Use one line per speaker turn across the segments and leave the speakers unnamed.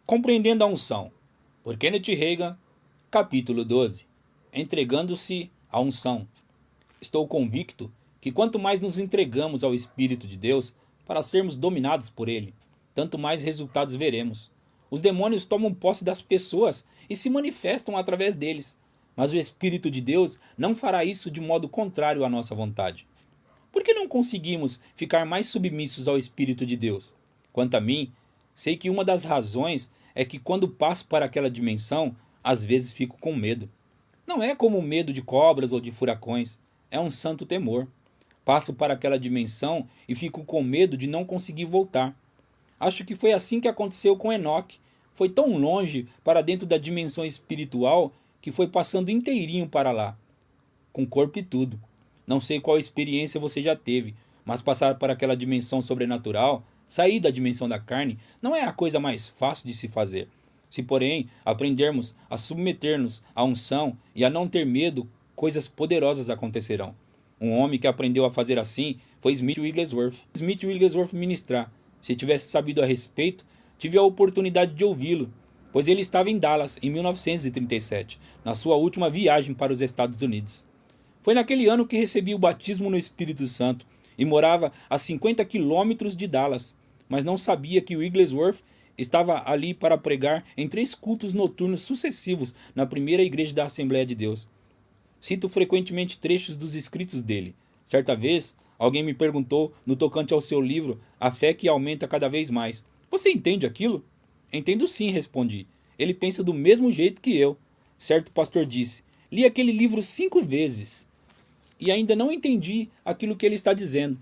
Compreendendo a unção, por Kenneth Hagin, capítulo 12. Entregando-se à unção. Estou convicto que quanto mais nos entregamos ao Espírito de Deus para sermos dominados por Ele, tanto mais resultados veremos. Os demônios tomam posse das pessoas e se manifestam através deles, mas o Espírito de Deus não fará isso de modo contrário à nossa vontade. Por que não conseguimos ficar mais submissos ao Espírito de Deus? Quanto a mim, sei que uma das razões é que quando passo para aquela dimensão, às vezes fico com medo. Não é como o medo de cobras ou de furacões, é um santo temor. Passo para aquela dimensão e fico com medo de não conseguir voltar. Acho que foi assim que aconteceu com Enoque. Foi tão longe para dentro da dimensão espiritual que foi passando inteirinho para lá, com corpo e tudo. Não sei qual experiência você já teve, mas passar para aquela dimensão sobrenatural, sair da dimensão da carne, não é a coisa mais fácil de se fazer. Se, porém, aprendermos a submeter-nos à unção e a não ter medo, coisas poderosas acontecerão. Um homem que aprendeu a fazer assim foi Smith Wigglesworth. Smith Wigglesworth ministrar. Se tivesse sabido a respeito, tive a oportunidade de ouvi-lo, pois ele estava em Dallas em 1937, na sua última viagem para os Estados Unidos. Foi naquele ano que recebi o batismo no Espírito Santo e morava a 50 quilômetros de Dallas, mas não sabia que Wigglesworth estava ali para pregar em 3 cultos noturnos sucessivos na primeira igreja da Assembleia de Deus. Cito frequentemente trechos dos escritos dele. Certa vez, alguém me perguntou, no tocante ao seu livro, A Fé que Aumenta Cada Vez Mais: "Você entende aquilo?" "Entendo sim", respondi. "Ele pensa do mesmo jeito que eu." Certo pastor disse: "Li aquele livro 5 vezes e ainda não entendi aquilo que ele está dizendo."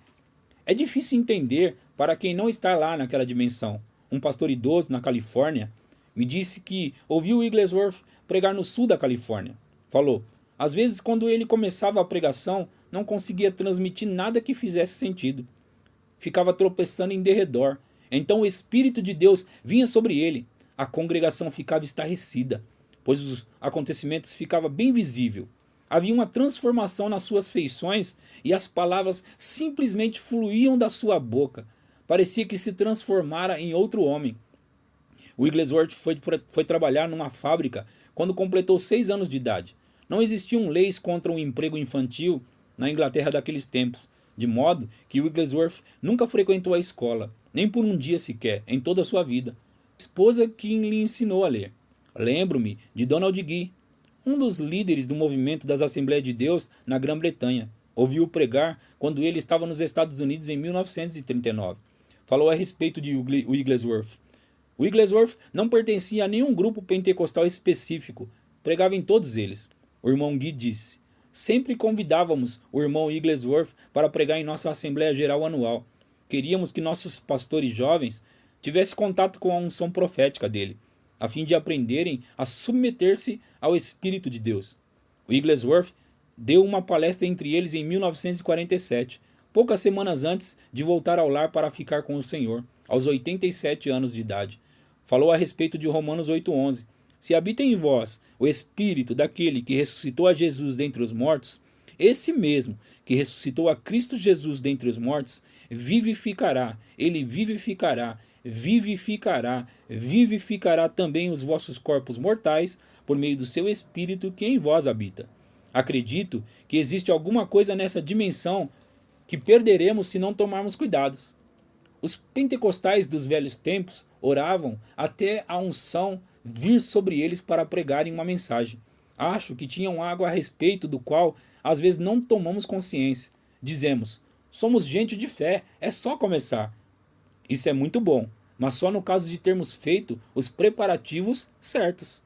É difícil entender para quem não está lá naquela dimensão. Um pastor idoso na Califórnia me disse que ouviu Wigglesworth pregar no sul da Califórnia. Falou: às vezes, quando ele começava a pregação, não conseguia transmitir nada que fizesse sentido. Ficava tropeçando em derredor. Então o Espírito de Deus vinha sobre ele. A congregação ficava estarrecida, pois os acontecimentos ficavam bem visíveis. Havia uma transformação nas suas feições e as palavras simplesmente fluíam da sua boca. Parecia que se transformara em outro homem. Wigglesworth foi trabalhar numa fábrica quando completou 6 anos de idade. Não existiam leis contra o emprego infantil na Inglaterra daqueles tempos, de modo que Wigglesworth nunca frequentou a escola, nem por um dia sequer, em toda a sua vida. A esposa que lhe ensinou a ler. Lembro-me de Donald Gee, um dos líderes do movimento das Assembleias de Deus na Grã-Bretanha. Ouviu pregar quando ele estava nos Estados Unidos em 1939. Falou a respeito de Wigglesworth. Wigglesworth não pertencia a nenhum grupo pentecostal específico, pregava em todos eles. O irmão Gee disse: sempre convidávamos o irmão Wigglesworth para pregar em nossa Assembleia Geral anual. Queríamos que nossos pastores jovens tivessem contato com a unção profética dele, a fim de aprenderem a submeter-se ao Espírito de Deus. Wigglesworth deu uma palestra entre eles em 1947, poucas semanas antes de voltar ao lar para ficar com o Senhor, aos 87 anos de idade. Falou a respeito de Romanos 8:11. Se habita em vós o Espírito daquele que ressuscitou a Jesus dentre os mortos, esse mesmo que ressuscitou a Cristo Jesus dentre os mortos, vivificará, ele vivificará também os vossos corpos mortais, por meio do seu Espírito que em vós habita. Acredito que existe alguma coisa nessa dimensão que perderemos se não tomarmos cuidados. Os pentecostais dos velhos tempos oravam até a unção vir sobre eles para pregarem uma mensagem. Acho que tinham algo a respeito do qual às vezes não tomamos consciência. Dizemos: somos gente de fé, é só começar. Isso é muito bom, mas só no caso de termos feito os preparativos certos.